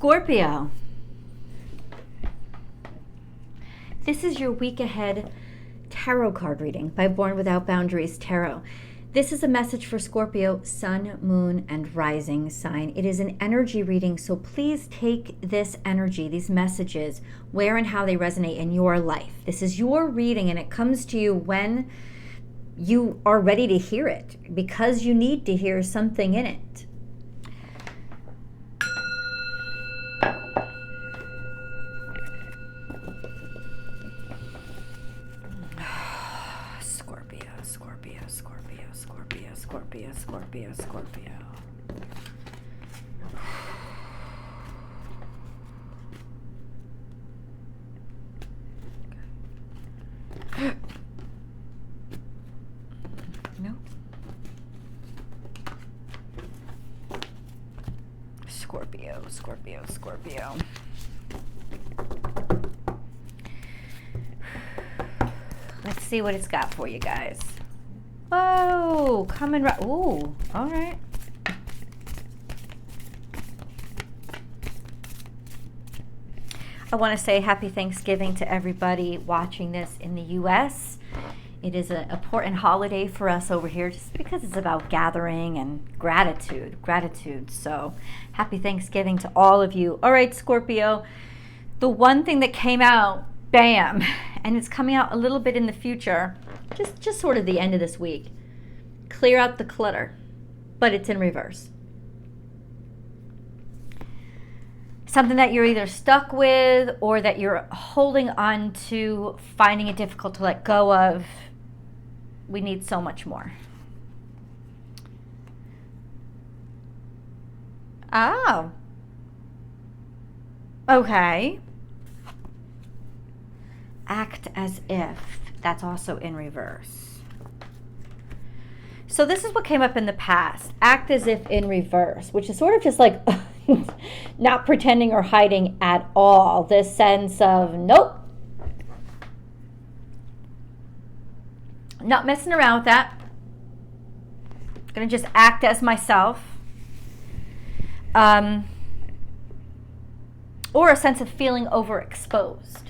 Scorpio. This is your week ahead tarot card reading by Born Without Boundaries Tarot. This is a message for Scorpio, sun, moon, and rising sign. It is an energy reading, so please take this energy, these messages, where and how they resonate in your life. This is your reading, and it comes to you when you are ready to hear it, because you need to hear something in it. Scorpio. No. Scorpio. Let's see what it's got for you guys. Whoa, coming right. Ooh, all right. I want to say happy Thanksgiving to everybody watching this in the U.S. It is an important holiday for us over here just because it's about gathering and gratitude. So happy Thanksgiving to all of you. All right, Scorpio, the one thing that came out, bam, and it's coming out a little bit in the future, just sort of the end of this week. Clear out the clutter, but it's in reverse. Something that you're either stuck with or that you're holding on to, finding it difficult to let go of. We need so much more. Oh. Okay. Act as if. That's also in reverse. So this is what came up in the past. Act as if in reverse, which is sort of just like not pretending or hiding at all. This sense of, nope. Not messing around with that. Gonna just act as myself. Or a sense of feeling overexposed.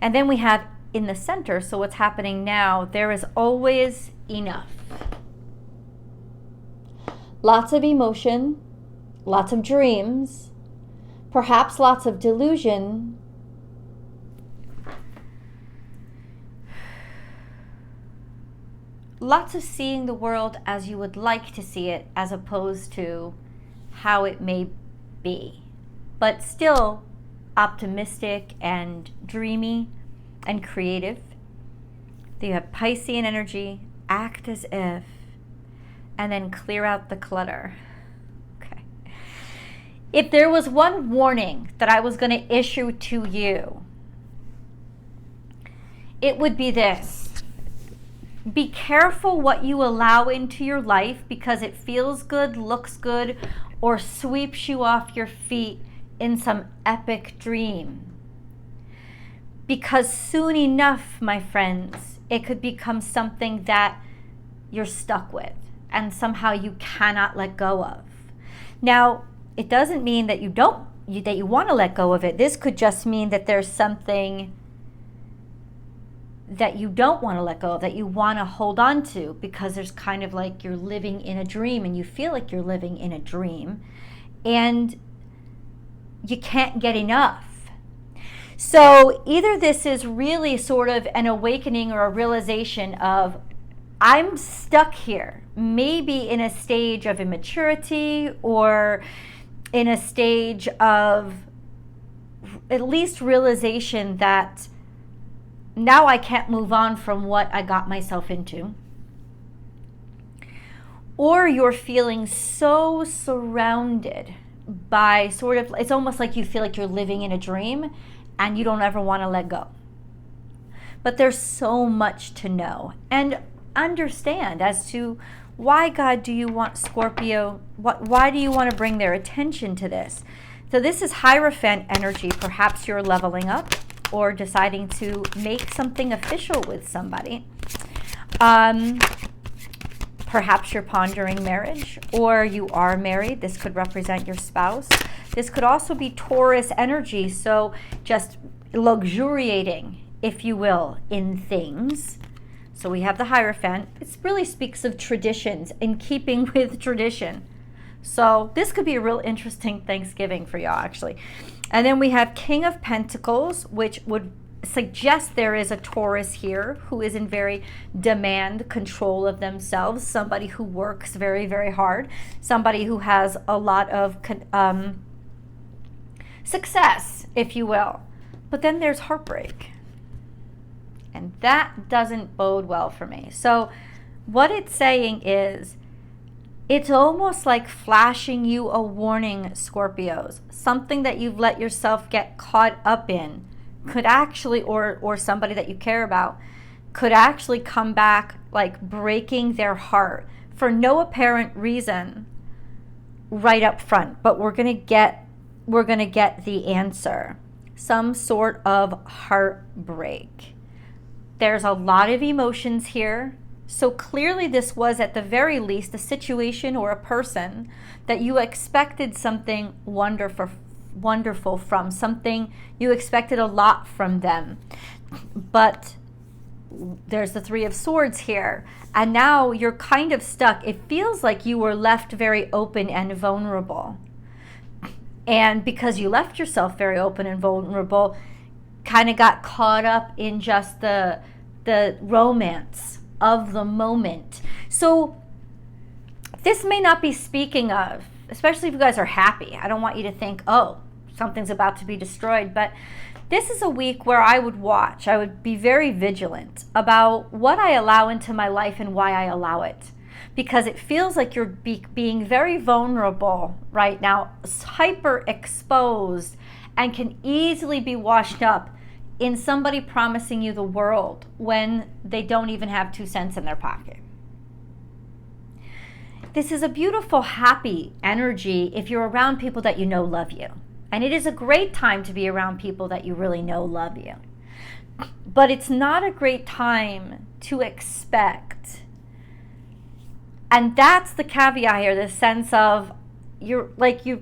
And then we have in the center, so what's happening now, there is always enough. Lots of emotion, lots of dreams, perhaps lots of delusion. Lots of seeing the world as you would like to see it, as opposed to how it may be. But still optimistic and dreamy and creative. Then you have Piscean energy, act as if, and then clear out the clutter. Okay. If there was one warning that I was going to issue to you, it would be this. Be careful what you allow into your life because it feels good, looks good, or sweeps you off your feet in some epic dream. Because soon enough, my friends, it could become something that you're stuck with and somehow you cannot let go of. Now, it doesn't mean that you want to let go of it. This could just mean that there's something that you don't want to let go of, that you want to hold on to, because there's kind of like you're living in a dream and you feel like you're living in a dream and you can't get enough. So either this is really sort of an awakening or a realization of, I'm stuck here, maybe in a stage of immaturity or in a stage of at least realization that now I can't move on from what I got myself into. Or you're feeling so surrounded by sort of, it's almost like you feel like you're living in a dream and you don't ever want to let go. But there's so much to know and understand as to why, God, do you want Scorpio, why do you want to bring their attention to this? So this is Hierophant energy. Perhaps you're leveling up or deciding to make something official with somebody. Perhaps you're pondering marriage, or you are married. This could represent your spouse. This could also be Taurus energy, so just luxuriating, if you will, in things. So we have the Hierophant. It really speaks of traditions, in keeping with tradition. So this could be a real interesting Thanksgiving for y'all, actually. And then we have King of Pentacles, which would suggest there is a Taurus here who is in very demand control of themselves, somebody who works very, very hard, somebody who has a lot of success, if you will. But then there's heartbreak. And that doesn't bode well for me. So what it's saying is, it's almost like flashing you a warning, Scorpios. Something that you've let yourself get caught up in could actually, or somebody that you care about, could actually come back like breaking their heart for no apparent reason right up front. But we're gonna get the answer. Some sort of heartbreak. There's a lot of emotions here. So clearly this was at the very least a situation or a person that you expected something wonderful from, something you expected a lot from them. But there's the Three of Swords here, and now you're kind of stuck. It feels like you were left very open and vulnerable. And because you left yourself very open and vulnerable, kind of got caught up in just the romance of the moment. So this may not be speaking of, especially if you guys are happy. I don't want you to think, oh, something's about to be destroyed. But this is a week where I would watch. I would be very vigilant about what I allow into my life and why I allow it. Because it feels like you're being very vulnerable right now, hyper exposed, and can easily be washed up in somebody promising you the world when they don't even have 2 cents in their pocket. This is a beautiful, happy energy if you're around people that you know love you. And it is a great time to be around people that you really know love you. But it's not a great time to expect. And that's the caveat here, the sense of you're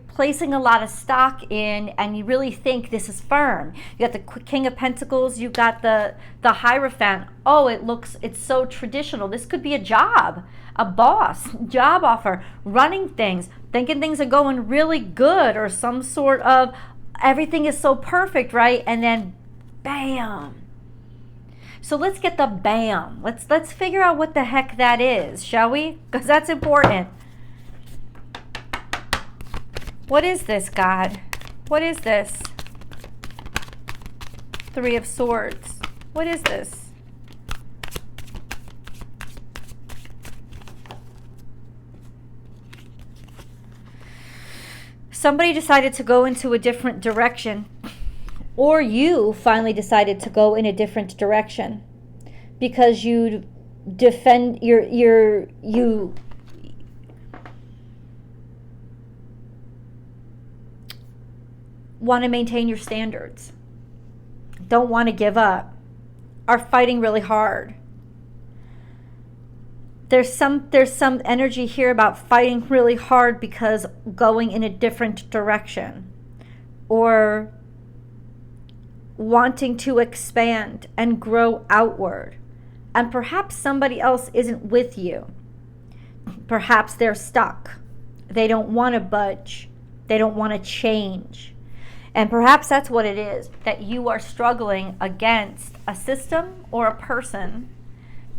placing a lot of stock in, and you really think this is firm. You got the King of Pentacles, you got the Hierophant. Oh, it's so traditional. This could be a job, a boss, job offer, running things, thinking things are going really good, or some sort of everything is so perfect, right? And then bam. So let's get the bam. Let's figure out what the heck that is, shall we? Because that's important. What is this, God? What is this? Three of Swords. What is this? Somebody decided to go into a different direction, or you finally decided to go in a different direction because you defend you want to maintain your standards, don't want to give up, are fighting really hard. There's some energy here about fighting really hard because going in a different direction, or wanting to expand and grow outward. And perhaps somebody else isn't with you. Perhaps they're stuck. They don't want to budge. They don't want to change. And perhaps that's what it is, that you are struggling against a system or a person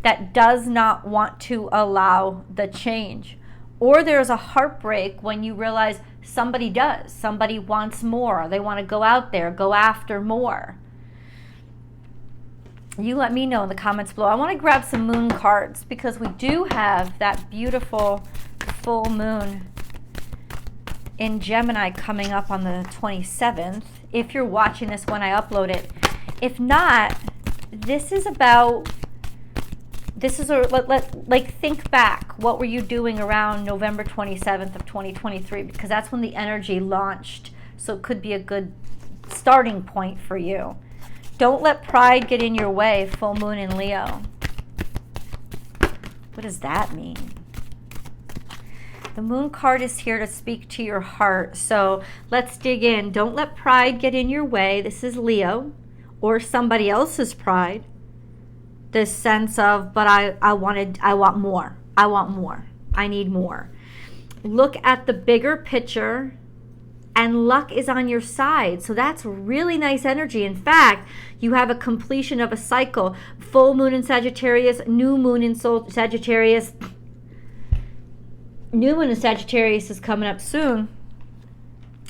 that does not want to allow the change. Or there's a heartbreak when you realize somebody does. Somebody wants more. They want to go out there, go after more. You let me know in the comments below. I want to grab some moon cards because we do have that beautiful full moon in Gemini coming up on the 27th. If you're watching this when I upload it. If not, this is think back. What were you doing around November 27th of 2023? Because that's when the energy launched. So it could be a good starting point for you. Don't let pride get in your way, full moon in Leo. What does that mean? The Moon card is here to speak to your heart. So let's dig in. Don't let pride get in your way. This is Leo, or somebody else's pride. This sense of, but I want more. I want more. I need more. Look at the bigger picture, and luck is on your side. So that's really nice energy. In fact, you have a completion of a cycle. Full moon in Sagittarius, new moon in Sagittarius. New moon in Sagittarius is coming up soon.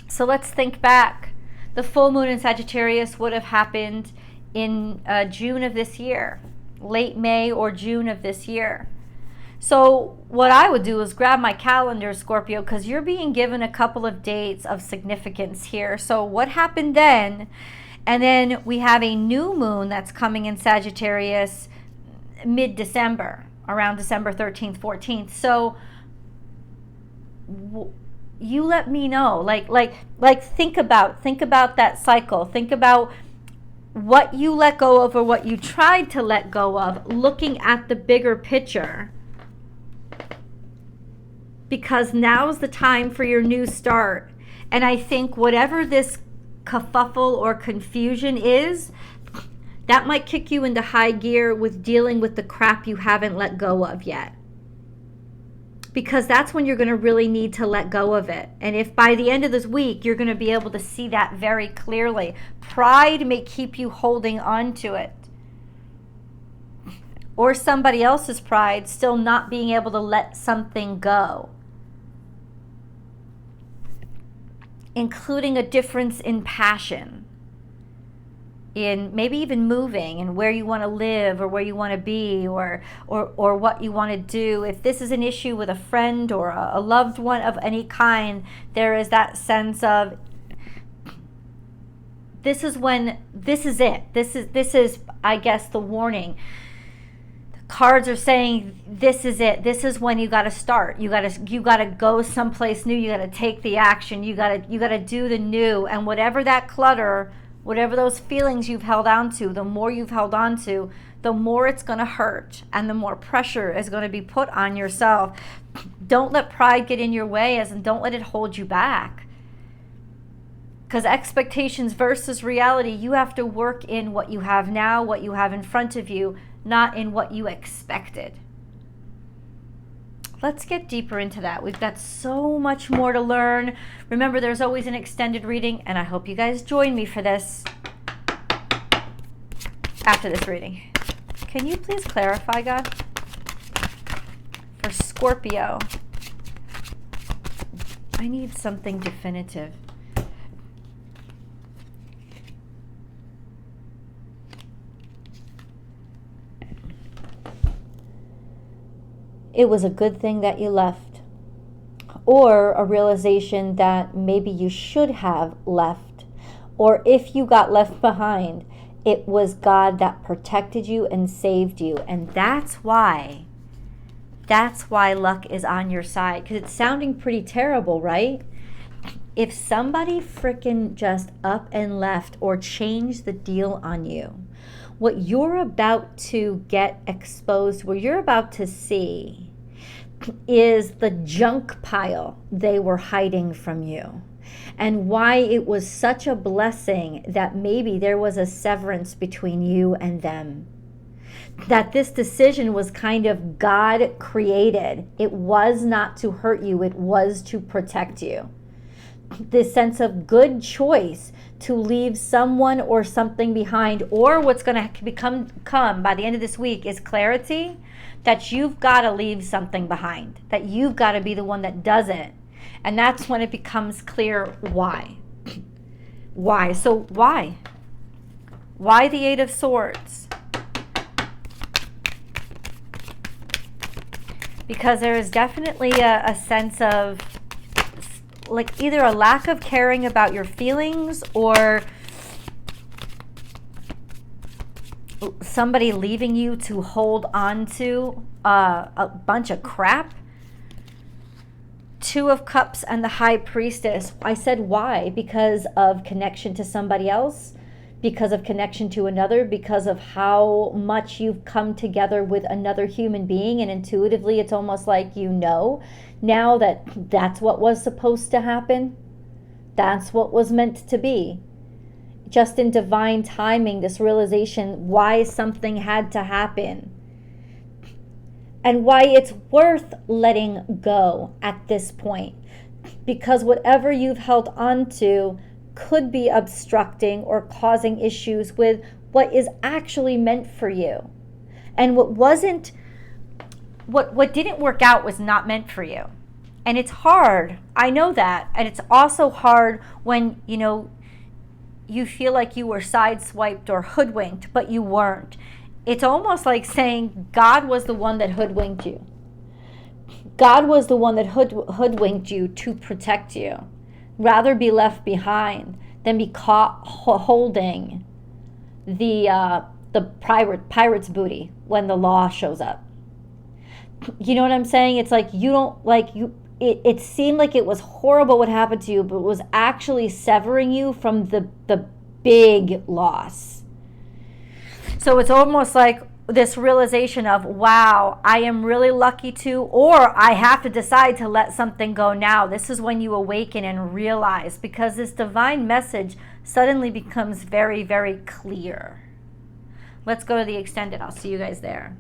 So let's think back. The full moon in Sagittarius would have happened in June of this year, late May or June of this year. So what I would do is grab my calendar, Scorpio, because you're being given a couple of dates of significance here. So what happened then? And then we have a new moon that's coming in Sagittarius mid-December, around December 13th, 14th. So you let me know. Like think about that cycle. Think about what you let go of or what you tried to let go of, looking at the bigger picture. Because now's the time for your new start. And I think whatever this kerfuffle or confusion is, that might kick you into high gear with dealing with the crap you haven't let go of yet. Because that's when you're going to really need to let go of it. And if by the end of this week, you're going to be able to see that very clearly. Pride may keep you holding on to it. Or somebody else's pride still not being able to let something go. Including a difference in passion, in maybe even moving and where you want to live or where you want to be or what you want to do. If this is an issue with a friend or a loved one of any kind, there is that sense of this is it. This is I guess the warning. Cards are saying this is it. This is when you got to start. You got to go someplace new. You got to take the action. You got to do the new. And whatever that clutter, whatever those feelings you've held on to, the more you've held on to, the more it's going to hurt and the more pressure is going to be put on yourself. Don't let pride get in your way, and don't let it hold you back. Because expectations versus reality, you have to work in what you have now, what you have in front of you, not in what you expected. Let's get deeper into that. We've got so much more to learn. Remember, there's always an extended reading, and I hope you guys join me for this after this reading. Can you please clarify, God? For Scorpio, I need something definitive. It was a good thing that you left, or a realization that maybe you should have left, or if you got left behind, it was God that protected you and saved you. And that's why luck is on your side, because it's sounding pretty terrible, right? If somebody freaking just up and left or changed the deal on you, what you're about to get exposed, what you're about to see, is the junk pile they were hiding from you, and why it was such a blessing that maybe there was a severance between you and them. That this decision was kind of God created. It was not to hurt you, it was to protect you. This sense of good choice to leave someone or something behind, or what's going to come by the end of this week is clarity that you've got to leave something behind, that you've got to be the one that does it. And that's when it becomes clear why. Why? So why? Why the Eight of Swords? Because there is definitely a sense of like either a lack of caring about your feelings, or somebody leaving you to hold on to a bunch of crap. Two of Cups and the High Priestess. I said why? Because of connection to somebody else, because of connection to another, because of how much you've come together with another human being, and intuitively it's almost like you know now that that's what was supposed to happen. That's what was meant to be. Just in divine timing, this realization why something had to happen and why it's worth letting go at this point. Because whatever you've held on to could be obstructing or causing issues with what is actually meant for you. And what didn't work out was not meant for you. And it's hard. I know that. And it's also hard when, you feel like you were sideswiped or hoodwinked, but you weren't. It's almost like saying God was the one that hoodwinked you. God was the one that hoodwinked you to protect you. Rather be left behind than be caught holding the pirate's booty when the law shows up. You know what I'm saying? It's like it seemed like it was horrible what happened to you, but it was actually severing you from the big loss. So it's almost like this realization of, wow, I am really lucky to, or I have to decide to let something go now. This is when you awaken and realize, because this divine message suddenly becomes very, very clear. Let's go to the extended. I'll see you guys there.